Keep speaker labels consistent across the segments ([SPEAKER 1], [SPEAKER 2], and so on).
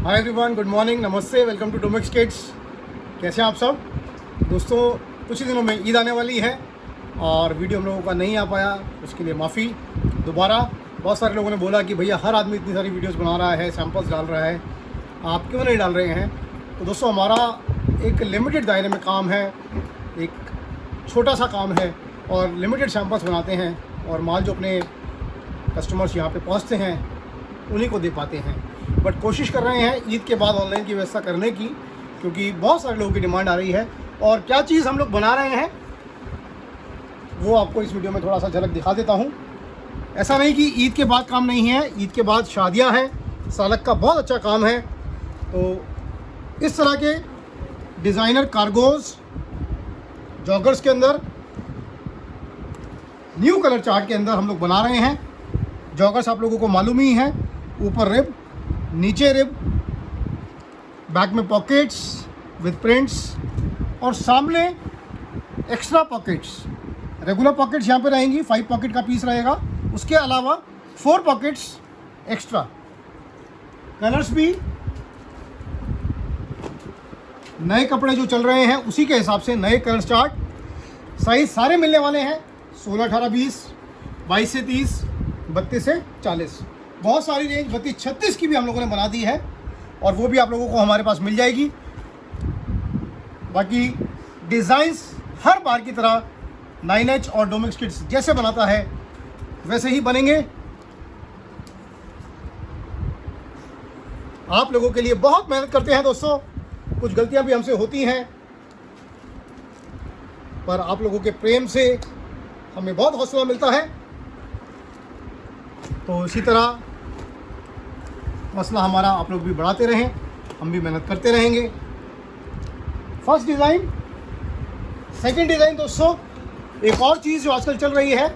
[SPEAKER 1] Hi everyone, good morning, नमस्ते, welcome to Domex kids. कैसे हैं आप सब दोस्तों? कुछ ही दिनों में ईद आने वाली है और वीडियो हम लोगों का नहीं आ पाया, उसके लिए माफ़ी। दोबारा बहुत सारे लोगों ने बोला कि भैया हर आदमी इतनी सारी वीडियोस बना रहा है, सैम्पल्स डाल रहा है, आप क्यों नहीं डाल रहे हैं? तो दोस्तों हमारा एक लिमिटेड दायरे में काम है, एक छोटा सा काम है और लिमिटेड सैम्पल्स बनाते हैं और माल जो अपने कस्टमर्स यहाँ पे पहुँचते हैं उन्हीं को दे पाते हैं। बट कोशिश कर रहे हैं ईद के बाद ऑनलाइन की व्यवस्था करने की, क्योंकि बहुत सारे लोगों की डिमांड आ रही है। और क्या चीज़ हम लोग बना रहे हैं वो आपको इस वीडियो में थोड़ा सा झलक दिखा देता हूँ। ऐसा नहीं कि ईद के बाद काम नहीं है, ईद के बाद शादियाँ हैं, सालक का बहुत अच्छा काम है। तो इस तरह के डिज़ाइनर कार्गोज़ जॉगर्स के अंदर न्यू कलर चार्ट के अंदर हम लोग बना रहे हैं। जॉगर्स आप लोगों को मालूम ही है, ऊपर रिब, नीचे रिब, बैक में पॉकेट्स विद प्रिंट्स और सामने एक्स्ट्रा पॉकेट्स। रेगुलर पॉकेट्स यहाँ पे रहेंगी, 5 पॉकेट का पीस रहेगा, उसके अलावा 4 पॉकेट्स एक्स्ट्रा। कलर्स भी नए कपड़े जो चल रहे हैं उसी के हिसाब से नए कलर चार्ट। साइज सारे मिलने वाले हैं 16, 18, 20, 22 से 30, 32 से 40। बहुत सारी रेंज 32, 36 की भी हम लोगों ने बना दी है और वो भी आप लोगों को हमारे पास मिल जाएगी। बाकी डिज़ाइंस हर बार की तरह 9H और डोमेक्स किड्स जैसे बनाता है वैसे ही बनेंगे। आप लोगों के लिए बहुत मेहनत करते हैं दोस्तों, कुछ गलतियां भी हमसे होती हैं, पर आप लोगों के प्रेम से हमें बहुत हौसला मिलता है। तो इसी तरह मसला हमारा आप लोग भी बढ़ाते रहें, हम भी मेहनत करते रहेंगे। फर्स्ट डिज़ाइन, सेकंड डिज़ाइन दोस्तों, एक और चीज़ जो आजकल चल रही है,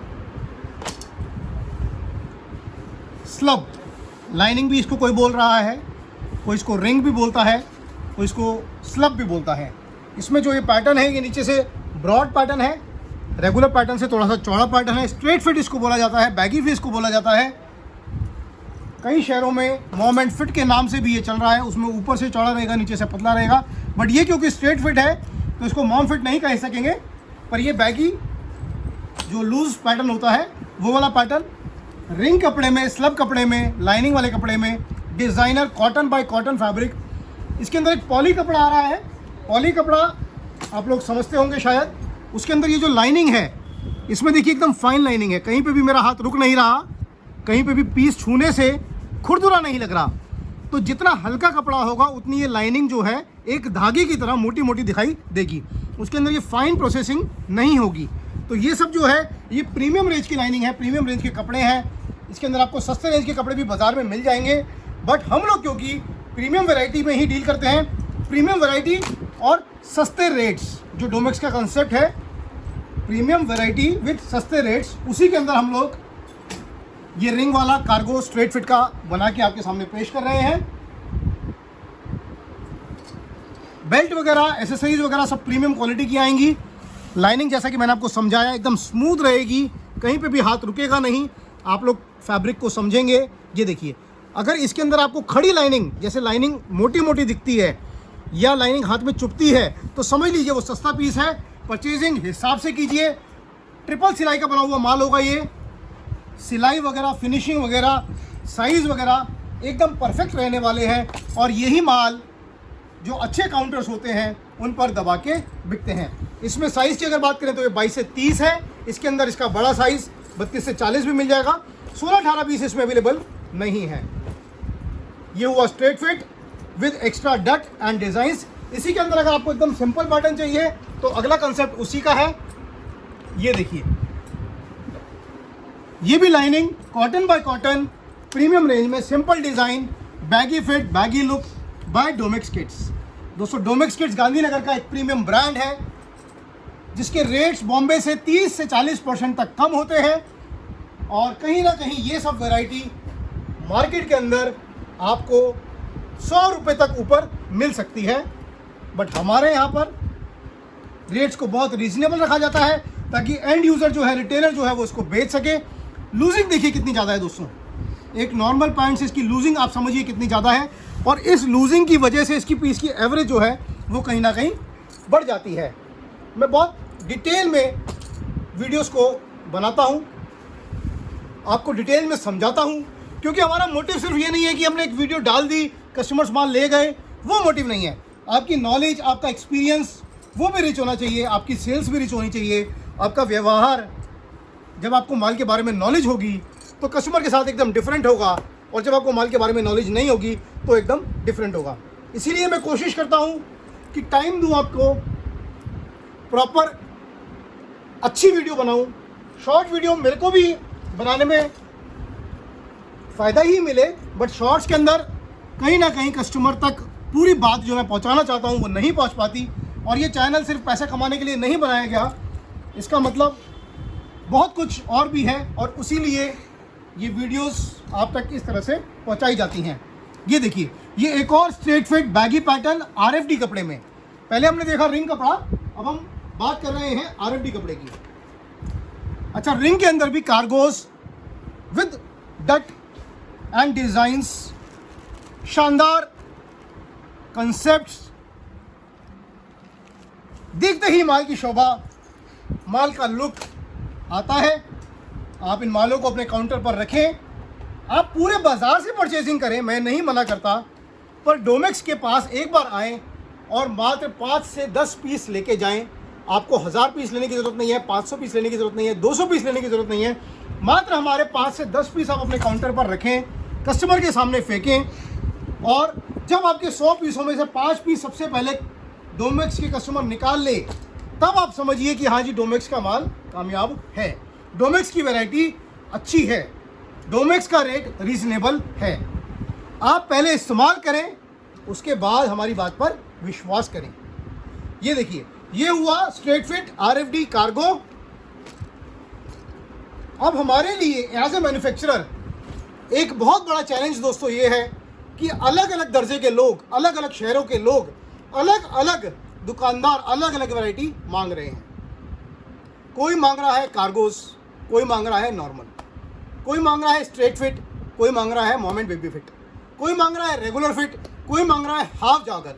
[SPEAKER 1] स्लब लाइनिंग भी इसको कोई बोल रहा है, कोई इसको रिंग भी बोलता है, कोई इसको स्लब भी बोलता है। इसमें जो ये पैटर्न है ये नीचे से ब्रॉड पैटर्न है, रेगुलर पैटर्न से थोड़ा सा चौड़ा पैटर्न है, स्ट्रेट फिट इसको बोला जाता है, बैगी फिट इसको बोला जाता है। कई शहरों में मॉम एंड फिट के नाम से भी ये चल रहा है, उसमें ऊपर से चौड़ा रहेगा, नीचे से पतला रहेगा। बट ये क्योंकि स्ट्रेट फिट है तो इसको मॉम फिट नहीं कह सकेंगे, पर ये बैगी जो लूज पैटर्न होता है वो वाला पैटर्न रिंग कपड़े में, स्लब कपड़े में, लाइनिंग वाले कपड़े में, designer cotton by cotton fabric. इसके अंदर एक पॉली कपड़ा आ रहा है। पॉली कपड़ा आप लोग समझते होंगे शायद। उसके अंदर ये जो लाइनिंग है इसमें देखिए एकदम फाइन लाइनिंग है, कहीं पे भी मेरा हाथ रुक नहीं रहा, कहीं पे भी पीस छूने से खुरदुरा नहीं लग रहा। तो जितना हल्का कपड़ा होगा उतनी ये लाइनिंग जो है एक धागे की तरह मोटी मोटी दिखाई देगी, उसके अंदर ये फाइन प्रोसेसिंग नहीं होगी। तो ये सब जो है ये प्रीमियम रेंज की लाइनिंग है, प्रीमियम रेंज के कपड़े हैं। इसके अंदर आपको सस्ते रेंज के कपड़े भी बाजार में मिल जाएंगे, बट हम लोग क्योंकि प्रीमियम वैरायटी में ही डील करते हैं, प्रीमियम वैरायटी और सस्ते रेट्स, जो डोमेक्स का कंसेप्ट है, प्रीमियम वैरायटी विद सस्ते रेट्स, उसी के अंदर हम लोग ये रिंग वाला कार्गो स्ट्रेट फिट का बना के आपके सामने पेश कर रहे हैं। बेल्ट वगैरह, एसेसरीज वगैरह सब प्रीमियम क्वालिटी की आएंगी। लाइनिंग जैसा कि मैंने आपको समझाया एकदम स्मूथ रहेगी, कहीं पे भी हाथ रुकेगा नहीं। आप लोग फैब्रिक को समझेंगे। ये देखिए, अगर इसके अंदर आपको खड़ी लाइनिंग, जैसे लाइनिंग मोटी मोटी दिखती है या लाइनिंग हाथ में चुभती है, तो समझ लीजिए वो सस्ता पीस है। परचेजिंग हिसाब से कीजिए। ट्रिपल सिलाई का बना हुआ माल होगा ये। सिलाई वगैरह, फिनिशिंग वगैरह, साइज़ वगैरह एकदम परफेक्ट रहने वाले हैं और यही माल जो अच्छे काउंटर्स होते हैं उन पर दबा के बिकते हैं। इसमें साइज़ की अगर बात करें तो ये 22 से 30 है। इसके अंदर इसका बड़ा साइज़ 32 से 40 भी मिल जाएगा। 16, 18, 20 इसमें अवेलेबल नहीं है। ये हुआ straight fit with extra dot and designs. इसी के अंदर अगर आपको एकदम सिंपल पैटर्न चाहिए तो अगला कंसेप्ट उसी का है। ये देखिए, ये भी lining cotton by cotton, premium range में, simple design, baggy fit, baggy look by Domex kids. दोस्तों डोमेक्स किड्स गांधीनगर का एक प्रीमियम ब्रांड है जिसके रेट्स बॉम्बे से 30 से 40% तक कम होते हैं और कहीं ना कहीं ये सब वैरायटी मार्केट के अंदर आपको 100 रुपये तक ऊपर मिल सकती है। बट हमारे यहाँ पर रेट्स को बहुत रीजनेबल रखा जाता है ताकि एंड यूज़र जो है, रिटेलर जो है, वो इसको बेच सके। लूजिंग देखिए कितनी ज़्यादा है दोस्तों, एक नॉर्मल पैंट से इसकी लूजिंग आप समझिए कितनी ज़्यादा है, और इस लूजिंग की वजह से इसकी पीस की एवरेज जो है वो कहीं ना कहीं बढ़ जाती है। मैं बहुत डिटेल में वीडियोस को बनाता हूँ, आपको डिटेल में समझाता हूँ, क्योंकि हमारा मोटिव सिर्फ ये नहीं है कि हमने एक वीडियो डाल दी, कस्टमर्स माल ले गए, वो मोटिव नहीं है। आपकी नॉलेज, आपका एक्सपीरियंस वो भी रिच होना चाहिए, आपकी सेल्स भी रिच होनी चाहिए, आपका व्यवहार, जब आपको माल के बारे में नॉलेज होगी तो कस्टमर के साथ एकदम डिफरेंट होगा, और जब आपको माल के बारे में नॉलेज नहीं होगी तो एकदम डिफरेंट होगा। इसीलिए मैं कोशिश करता हूँ कि टाइम दूँ आपको, प्रॉपर अच्छी वीडियो बनाऊँ। शॉर्ट वीडियो मेरे को भी बनाने में फ़ायदा ही मिले, बट शॉर्ट्स के अंदर कहीं ना कहीं कस्टमर तक पूरी बात जो मैं पहुंचाना चाहता हूं वो नहीं पहुंच पाती। और ये चैनल सिर्फ पैसा कमाने के लिए नहीं बनाया गया, इसका मतलब बहुत कुछ और भी है, और उसी लिए ये वीडियोस आप तक इस तरह से पहुंचाई जाती हैं। ये देखिए, ये एक और straight fit baggy pattern RFD कपड़े में। पहले हमने देखा रिंग कपड़ा, अब हम बात कर रहे हैं RFD कपड़े की। अच्छा, रिंग के अंदर भी cargoes with dot and designs, शानदार कंसेप्ट्स, देखते ही माल की शोभा, माल का लुक आता है। आप इन मालों को अपने काउंटर पर रखें, आप पूरे बाजार से परचेजिंग करें, मैं नहीं मना करता, पर डोमेक्स के पास एक बार आएं और मात्र 5 से 10 पीस लेके जाएं। आपको 1000 पीस लेने की ज़रूरत नहीं है, 500 पीस लेने की ज़रूरत नहीं है, 200 पीस लेने की ज़रूरत नहीं है। मात्र हमारे 5 से 10 पीस आप अपने काउंटर पर रखें, कस्टमर के सामने फेंकें, और जब आपके 100 पीसों में से 5 पीस सबसे पहले डोमेक्स के कस्टमर निकाल ले, तब आप समझिए कि हाँ जी, डोमेक्स का माल कामयाब है, डोमेक्स की वैरायटी अच्छी है, डोमेक्स का रेट रीजनेबल है। आप पहले इस्तेमाल करें, उसके बाद हमारी बात पर विश्वास करें। ये देखिए, ये हुआ स्ट्रेट फिट RFD कार्गो। अब हमारे लिए एज ए मैन्युफैक्चरर एक बहुत बड़ा चैलेंज दोस्तों ये है कि अलग अलग दर्जे के लोग, अलग अलग शहरों के लोग, अलग अलग दुकानदार अलग अलग वैरायटी मांग रहे हैं। कोई मांग रहा है कार्गोस, कोई मांग रहा है नॉर्मल, कोई मांग रहा है स्ट्रेट फिट, कोई मांग रहा है मोमेंट बेबी फिट, कोई मांग रहा है रेगुलर फिट, कोई मांग रहा है हाफ जागर,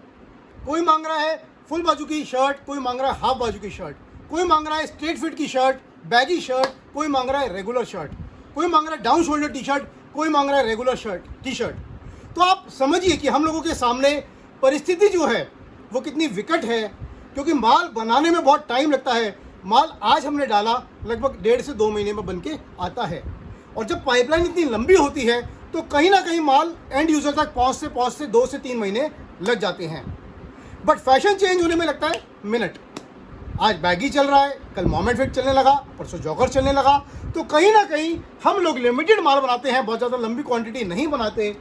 [SPEAKER 1] कोई मांग रहा है फुल बाजू की शर्ट, कोई मांग रहा है हाफ बाजू की शर्ट, कोई मांग रहा है स्ट्रेट फिट की शर्ट, बैगी शर्ट, कोई मांग रहा है रेगुलर शर्ट, कोई मांग रहा है डाउन शोल्डर टी शर्ट, कोई मांग रहा है रेगुलर टी शर्ट। तो आप समझिए कि हम लोगों के सामने परिस्थिति जो है वो कितनी विकट है, क्योंकि माल बनाने में बहुत टाइम लगता है। माल आज हमने डाला, लगभग 1.5 से 2 महीने में बन के आता है, और जब पाइपलाइन इतनी लंबी होती है तो कहीं ना कहीं माल एंड यूज़र तक पहुँचते 2 से 3 महीने लग जाते हैं। बट फैशन चेंज होने में लगता है मिनट। आज बैगी चल रहा है, कल मोमेंट फिट चलने लगा, परसों जॉगर चलने लगा, तो कहीं ना कहीं हम लोग लिमिटेड माल बनाते हैं, बहुत ज़्यादा लंबी क्वांटिटी नहीं बनाते,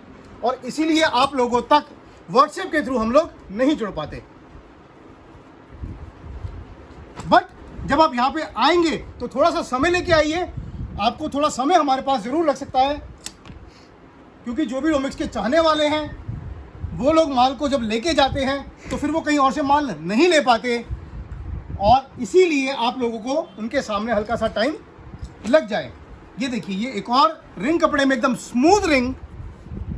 [SPEAKER 1] और इसीलिए आप लोगों तक व्हाट्सएप के थ्रू हम लोग नहीं जुड़ पाते। बट जब आप यहाँ पे आएंगे तो थोड़ा सा समय लेके आइए, आपको थोड़ा समय हमारे पास ज़रूर लग सकता है, क्योंकि जो भी डोमेक्स के चाहने वाले हैं वो लोग माल को जब लेके जाते हैं तो फिर वो कहीं और से माल नहीं ले पाते, और इसीलिए आप लोगों को उनके सामने हल्का सा टाइम लग जाए। ये देखिए, ये एक और रिंग कपड़े में एकदम स्मूथ रिंग,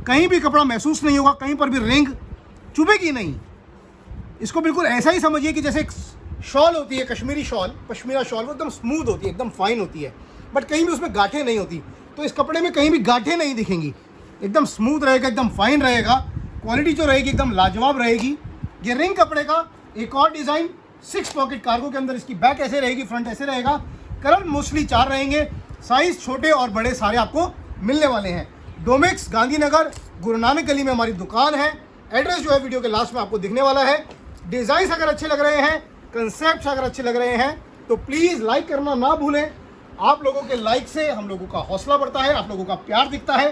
[SPEAKER 1] कहीं भी कपड़ा महसूस नहीं होगा, कहीं पर भी रिंग चुभेगी नहीं। इसको बिल्कुल ऐसा ही समझिए कि जैसे एक शॉल होती है, कश्मीरी शॉल, पश्मीना शॉल, वो एकदम स्मूथ होती है, एकदम फाइन होती है, बट कहीं भी उसमें गांठें नहीं होती। तो इस कपड़े में कहीं भी गांठें नहीं दिखेंगी, एकदम स्मूथ रहेगा, एकदम फाइन रहेगा, क्वालिटी जो रहेगी एकदम लाजवाब रहेगी। ये रिंग कपड़े का एक और डिज़ाइन 6 पॉकेट कार्गो के अंदर, इसकी बैक ऐसे रहेगी, फ्रंट ऐसे रहेगा, कलर मोस्टली 4 रहेंगे, साइज़ छोटे और बड़े सारे आपको मिलने वाले हैं। डोमेक्स गांधीनगर गुरु नानक गली में हमारी दुकान है। एड्रेस जो है वीडियो के लास्ट में आपको दिखने वाला है। डिज़ाइंस अगर अच्छे लग रहे हैं, कंसेप्ट अगर अच्छे लग रहे हैं, तो प्लीज़ लाइक करना ना भूलें। आप लोगों के लाइक से हम लोगों का हौसला बढ़ता है, आप लोगों का प्यार दिखता है।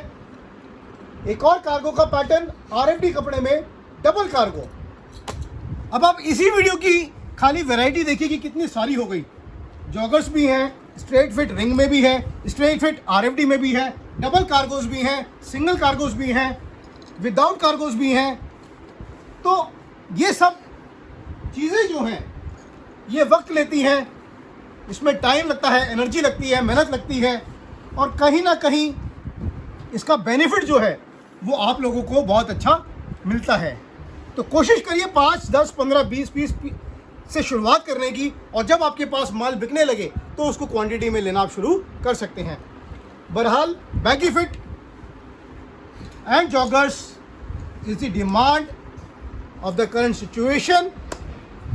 [SPEAKER 1] एक और कार्गो का पैटर्न RFD कपड़े में डबल कार्गो। अब आप इसी वीडियो की खाली वैरायटी देखिए कि कितनी सारी हो गई। जॉगर्स भी हैं, स्ट्रेट फिट रिंग में भी है, स्ट्रेट फिट RFD में भी है, डबल कार्गोज भी हैं, सिंगल कार्गोज भी हैं, विदाउट कार्गोज भी हैं। तो ये सब चीज़ें जो हैं ये वक्त लेती हैं, इसमें टाइम लगता है, एनर्जी लगती है, मेहनत लगती है, और कहीं ना कहीं इसका बेनिफिट जो है वो आप लोगों को बहुत अच्छा मिलता है। तो कोशिश करिए 5, 10, 15, 20 पीस से शुरुआत करने की, और जब आपके पास माल बिकने लगे तो उसको क्वांटिटी में लेना आप शुरू कर सकते हैं। बहरहाल baggy fit and joggers is the demand of the current situation.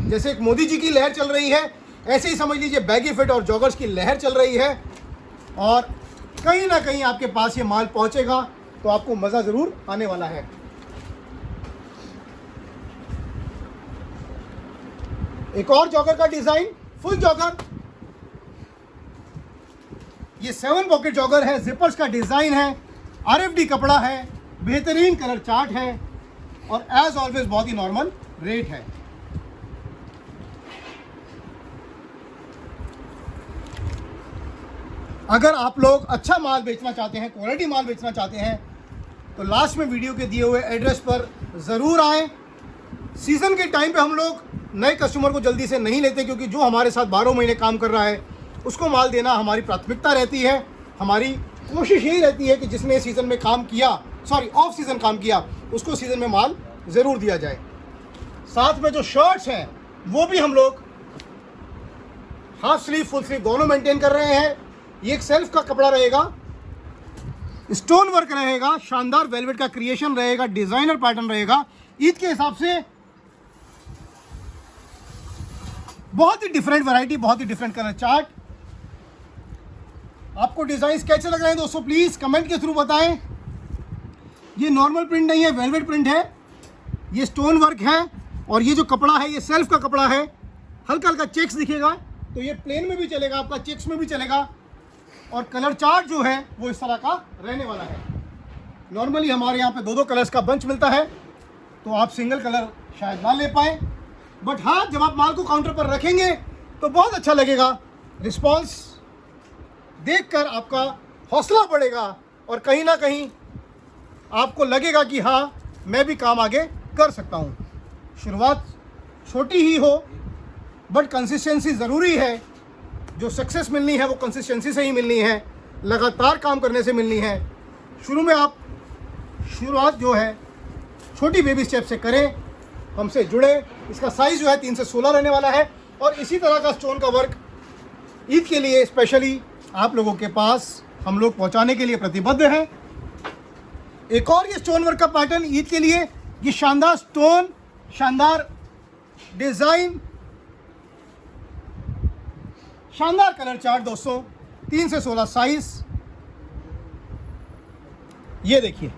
[SPEAKER 1] जैसे एक मोदी जी की लहर चल रही है, ऐसे ही समझ लीजिए बैगी फिट और जॉगर्स की लहर चल रही है, और कहीं ना कहीं आपके पास ये माल पहुंचेगा तो आपको मज़ा ज़रूर आने वाला है। एक और जॉगर का डिज़ाइन, फुल जॉगर। ये 7 पॉकेट जॉगर है, जिपर्स का डिज़ाइन है, RFD कपड़ा है, बेहतरीन कलर चार्ट है, और एज ऑलवेज बहुत ही नॉर्मल रेट है। अगर आप लोग अच्छा माल बेचना चाहते हैं, क्वालिटी माल बेचना चाहते हैं, तो लास्ट में वीडियो के दिए हुए एड्रेस पर ज़रूर आएँ। सीज़न के टाइम पे हम लोग नए कस्टमर को जल्दी से नहीं लेते, क्योंकि जो हमारे साथ 12 महीने काम कर रहा है उसको माल देना हमारी प्राथमिकता रहती है। हमारी कोशिश यही रहती है कि जिसने सीज़न में काम किया, ऑफ सीज़न काम किया, उसको सीज़न में माल ज़रूर दिया जाए। साथ में जो शर्ट्स हैं वो भी हम लोग हाफ स्लीव, फुल स्लीव दोनों मेंटेन कर रहे हैं। ये एक सेल्फ का कपड़ा रहेगा, स्टोन वर्क रहेगा, शानदार वेलवेट का क्रिएशन रहेगा, डिजाइनर पैटर्न रहेगा। ईद के हिसाब से बहुत ही डिफरेंट वैरायटी, बहुत ही डिफरेंट कलर चार्ट। आपको डिजाइन कैसे लग रहे हैं दोस्तों, प्लीज कमेंट के थ्रू बताएं। ये नॉर्मल प्रिंट नहीं है, वेलवेट प्रिंट है, ये स्टोन वर्क है, और ये जो कपड़ा है ये सेल्फ का कपड़ा है। हल्का हल्का चेक्स दिखेगा, तो ये प्लेन में भी चलेगा, आपका चेक्स में भी चलेगा, और कलर चार्ट जो है वो इस तरह का रहने वाला है। नॉर्मली हमारे यहाँ पे 2-2 कलर्स का बंच मिलता है, तो आप सिंगल कलर शायद ना ले पाए, बट हाँ जब आप माल को काउंटर पर रखेंगे तो बहुत अच्छा लगेगा। रिस्पॉन्स देखकर आपका हौसला बढ़ेगा, और कहीं ना कहीं आपको लगेगा कि हाँ मैं भी काम आगे कर सकता हूँ। शुरुआत छोटी ही हो, बट कंसिस्टेंसी ज़रूरी है। जो सक्सेस मिलनी है वो कंसिस्टेंसी से ही मिलनी है, लगातार काम करने से मिलनी है। शुरू में आप शुरुआत जो है छोटी बेबी स्टेप से करें, हमसे जुड़े। इसका साइज़ जो है 3 से 16 रहने वाला है, और इसी तरह का स्टोन का वर्क ईद के लिए स्पेशली आप लोगों के पास हम लोग पहुंचाने के लिए प्रतिबद्ध हैं। एक और ये स्टोन वर्क का पैटर्न ईद के लिए, ये शानदार स्टोन, शानदार डिज़ाइन, शानदार कलर चार्ट दोस्तों, 3 से 16 साइज। ये देखिए,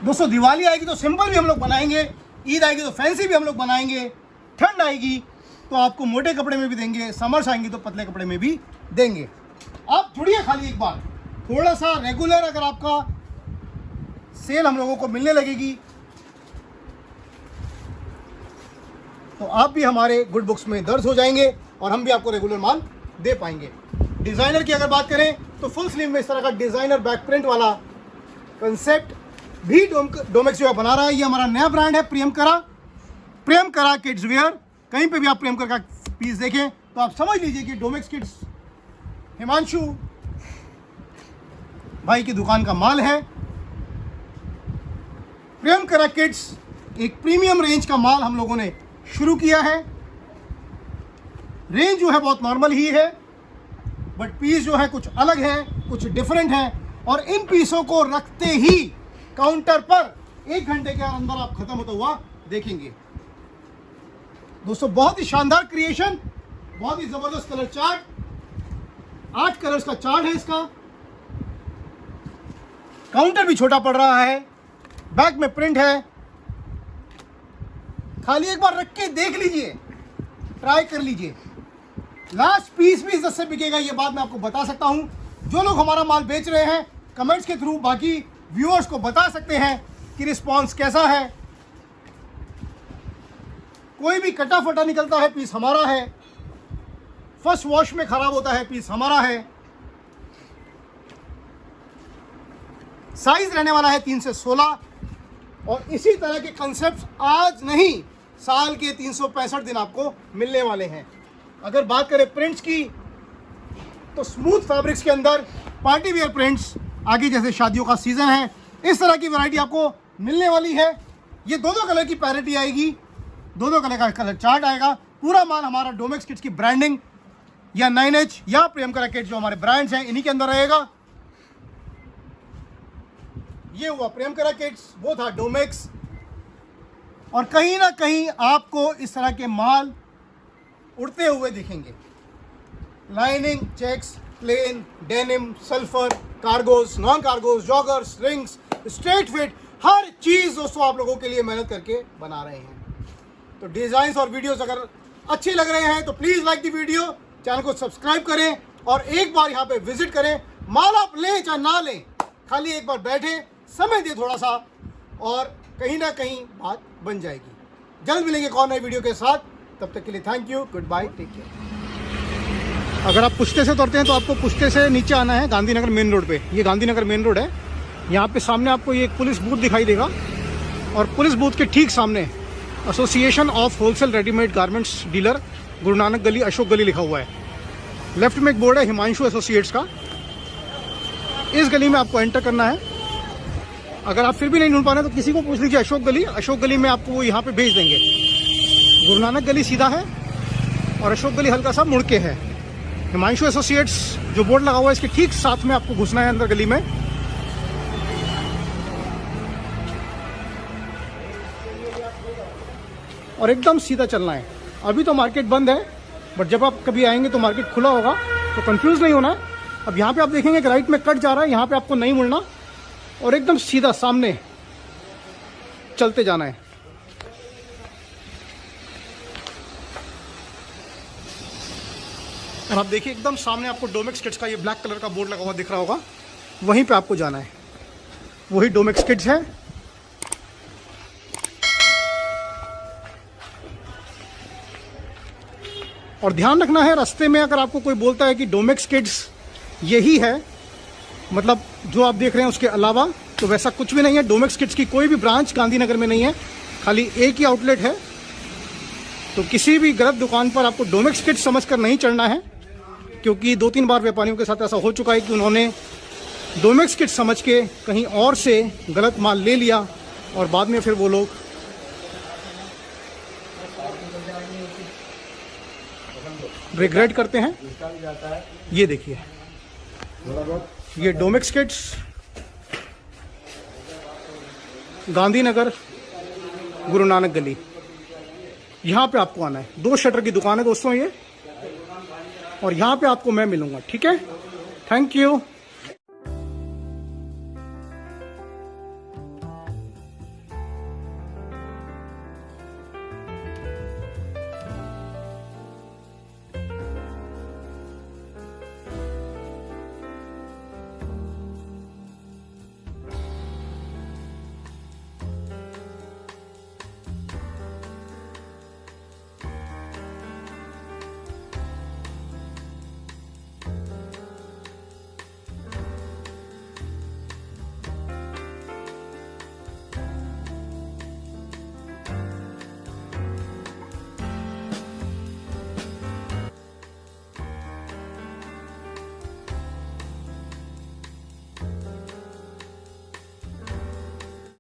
[SPEAKER 1] दोस्तों दिवाली आएगी तो सिंपल भी हम लोग बनाएंगे, ईद आएगी तो फैंसी भी हम लोग बनाएंगे, ठंड आएगी तो आपको मोटे कपड़े में भी देंगे, समर्स आएंगी तो पतले कपड़े में भी देंगे। आप जुड़िए खाली एक बार, थोड़ा सा रेगुलर अगर आपका सेल हम लोगों को मिलने लगेगी तो आप भी हमारे गुड बुक्स में दर्ज हो जाएंगे, और हम भी आपको रेगुलर माल दे पाएंगे। डिज़ाइनर की अगर बात करें तो फुल स्लीव में इस तरह का डिज़ाइनर बैक प्रिंट वाला कंसेप्ट भी डोमेक्स जो है बना रहा है। ये हमारा नया ब्रांड है प्रेमकरा किड्स वेयर। कहीं पे भी आप प्रेमकरा का पीस देखें तो आप समझ लीजिए कि डोमेक्स किड्स हिमांशु भाई की दुकान का माल है। प्रेमकरा किड्स एक प्रीमियम रेंज का माल हम लोगों ने शुरू किया है। रेंज जो है बहुत नॉर्मल ही है, बट पीस जो है कुछ अलग है, कुछ डिफरेंट है, और इन पीसों को रखते ही काउंटर पर 1 घंटे के अंदर आप खत्म होता हुआ देखेंगे। दोस्तों बहुत ही शानदार क्रिएशन, बहुत ही जबरदस्त कलर चार्ट, 8 कलर्स का चार्ट है इसका। काउंटर भी छोटा पड़ रहा है, बैक में प्रिंट है। खाली एक बार रख के देख लीजिए, ट्राई कर लीजिए। लास्ट पीस भी 10 से बिकेगा, ये बात मैं आपको बता सकता हूं। जो लोग हमारा माल बेच रहे हैं कमेंट्स के थ्रू बाकी व्यूअर्स को बता सकते हैं कि रिस्पांस कैसा है। कोई भी कटा फटा निकलता है पीस हमारा है, फर्स्ट वॉश में खराब होता है पीस हमारा है। साइज रहने वाला है 3 से 16, और इसी तरह के कंसेप्ट आज नहीं साल के 365 दिन आपको मिलने वाले हैं। अगर बात करें प्रिंट्स की, तो स्मूथ फैब्रिक्स के अंदर पार्टी वेयर प्रिंट्स, आगे जैसे शादियों का सीजन है इस तरह की वैरायटी आपको मिलने वाली है। ये दो कलर की पैरिटी आएगी, दो कलर का कलर चार्ट आएगा। पूरा माल हमारा डोमेक्स किड्स की ब्रांडिंग या 9H या प्रियंका किड्स जो हमारे ब्रांड्स हैं इन्हीं के अंदर रहेगा। ये हुआ प्रियंका किड्स, वो था डोमेक्स। और कहीं ना कहीं आपको इस तरह के माल उड़ते हुए दिखेंगे। Lining, checks, plain, denim, sulphur, cargos, non cargos, joggers, rings, straight fit, हर चीज़ दोस्तों आप लोगों के लिए मेहनत करके बना रहे हैं। तो डिज़ाइंस और वीडियोस अगर अच्छे लग रहे हैं तो please like the video, channel को सब्सक्राइब करें और एक बार यहाँ पे विजिट करें। माल आप लें चाहे ना लें, खाली एक बार बैठे, समय दें थोड़ा सा, और कहीं ना कहीं बात बन जाएगी। जल्द मिलेंगे एक और नई वीडियो के साथ, तब तक के लिए thank you, goodbye, take care. अगर आप पुश्ते से उतरते हैं तो आपको पुश्ते से नीचे आना है गांधीनगर मेन रोड पे। ये गांधीनगर मेन रोड है। यहाँ पे सामने आपको ये एक पुलिस बूथ दिखाई देगा और पुलिस बूथ के ठीक सामने association of wholesale readymade garments dealer Guru Nanak गली, अशोक गली लिखा हुआ है। लेफ्ट में एक बोर्ड है हिमांशु एसोसिएट्स का। इस गली में आपको एंटर करना है। अगर आप फिर भी नहीं ढूंढ पा रहे तो किसी को पूछ लीजिए अशोक गली। अशोक गली में आपको वो यहाँ पे भेज देंगे। गुरु नानक गली सीधा है और अशोक गली हल्का सा मुड़ के है। हिमांशु एसोसिएट्स जो बोर्ड लगा हुआ है इसके ठीक साथ में आपको घुसना है अंदर गली में। और एकदम सीधा चलना है। अभी तो मार्केट बंद है, बट जब आप कभी आएंगे तो मार्केट खुला होगा, तो कंफ्यूज नहीं होना है। अब यहाँ पे आप देखेंगे कि राइट में कट जा रहा है, यहाँ पे आपको नहीं मुड़ना और एकदम सीधा सामने चलते जाना है। और आप देखिए एकदम सामने आपको डोमेक्स किड्स का ये ब्लैक कलर का बोर्ड लगा हुआ दिख रहा होगा, वहीं पे आपको जाना है। वही डोमेक्स किड्स है। और ध्यान रखना है, रास्ते में अगर आपको कोई बोलता है कि डोमेक्स किड्स यही है, मतलब जो आप देख रहे हैं उसके अलावा, तो वैसा कुछ भी नहीं है। डोमेक्स किड्स की कोई भी ब्रांच गांधीनगर में नहीं है, खाली एक ही आउटलेट है। तो किसी भी गलत दुकान पर आपको डोमेक्स किड्स समझकर नहीं चढ़ना है, क्योंकि 2-3 बार व्यापारियों के साथ ऐसा हो चुका है कि उन्होंने डोमेक्स किड्स समझ के कहीं और से गलत माल ले लिया और बाद में फिर वो लोग रिग्रेट करते हैं। ये देखिए, ये डोमेक्स किड्स गांधीनगर गुरु नानक गली, यहाँ पे आपको आना है। 2 शटर की दुकान है दोस्तों ये, और यहाँ पे आपको मैं मिलूंगा। ठीक है, थैंक यू।